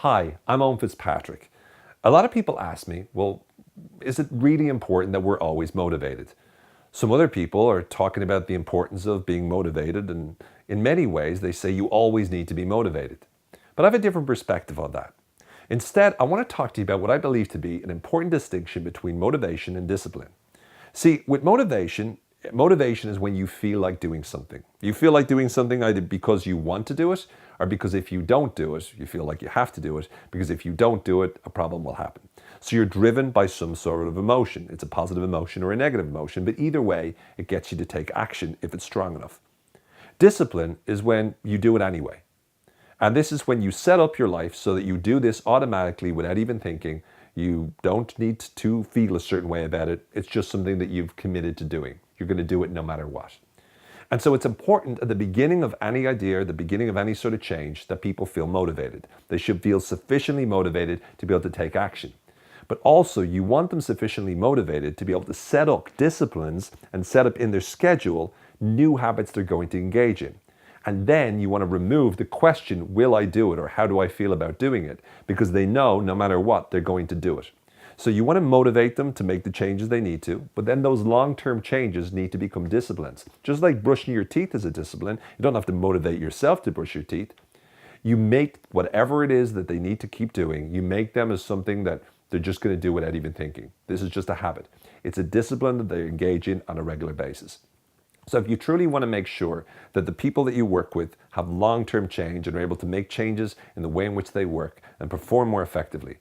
Hi, I'm Owen Fitzpatrick. A lot of people ask me, well, is it really important that we're always motivated? Some other people are talking about the importance of being motivated, and in many ways they say you always need to be motivated. But I have a different perspective on that. Instead, I want to talk to you about what I believe to be an important distinction between motivation and discipline. See, with motivation is when you feel like doing something. You feel like doing something either because you want to do it, or because if you don't do it, you feel like you have to do it, because if you don't do it, a problem will happen. So you're driven by some sort of emotion. It's a positive emotion or a negative emotion, but either way, it gets you to take action if it's strong enough. Discipline is when you do it anyway. And this is when you set up your life so that you do this automatically without even thinking. You don't need to feel a certain way about it. It's just something that you've committed to doing. You're going to do it no matter what. And so it's important at the beginning of any idea, the beginning of any sort of change, that people feel motivated. They should feel sufficiently motivated to be able to take action. But also you want them sufficiently motivated to be able to set up disciplines and set up in their schedule new habits they're going to engage in. And then you want to remove the question, will I do it, or how do I feel about doing it? Because they know no matter what, they're going to do it. So you want to motivate them to make the changes they need to, but then those long-term changes need to become disciplines. Just like brushing your teeth is a discipline, you don't have to motivate yourself to brush your teeth. You make whatever it is that they need to keep doing, you make them as something that they're just going to do without even thinking. This is just a habit. It's a discipline that they engage in on a regular basis. So if you truly want to make sure that the people that you work with have long-term change and are able to make changes in the way in which they work and perform more effectively,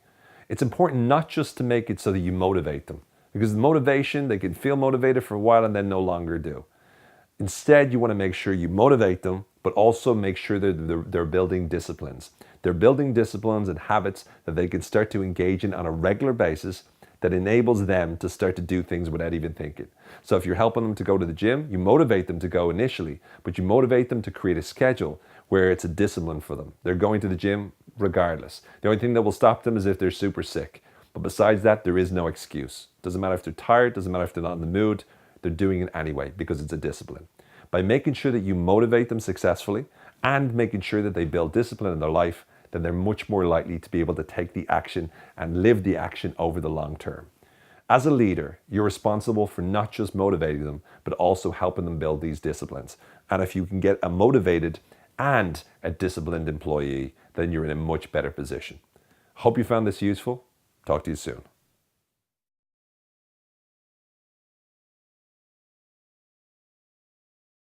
it's important not just to make it so that you motivate them, because the motivation, they can feel motivated for a while and then no longer do. Instead, you want to make sure you motivate them, but also make sure that they're building disciplines. They're building disciplines and habits that they can start to engage in on a regular basis that enables them to start to do things without even thinking. So if you're helping them to go to the gym, you motivate them to go initially, but you motivate them to create a schedule where it's a discipline for them. They're going to the gym regardless. The only thing that will stop them is if they're super sick. But besides that, there is no excuse. Doesn't matter if they're tired, doesn't matter if they're not in the mood, they're doing it anyway because it's a discipline. By making sure that you motivate them successfully and making sure that they build discipline in their life, then they're much more likely to be able to take the action and live the action over the long term. As a leader, you're responsible for not just motivating them, but also helping them build these disciplines. And if you can get a motivated and a disciplined employee, then you're in a much better position. Hope you found this useful. Talk to you soon.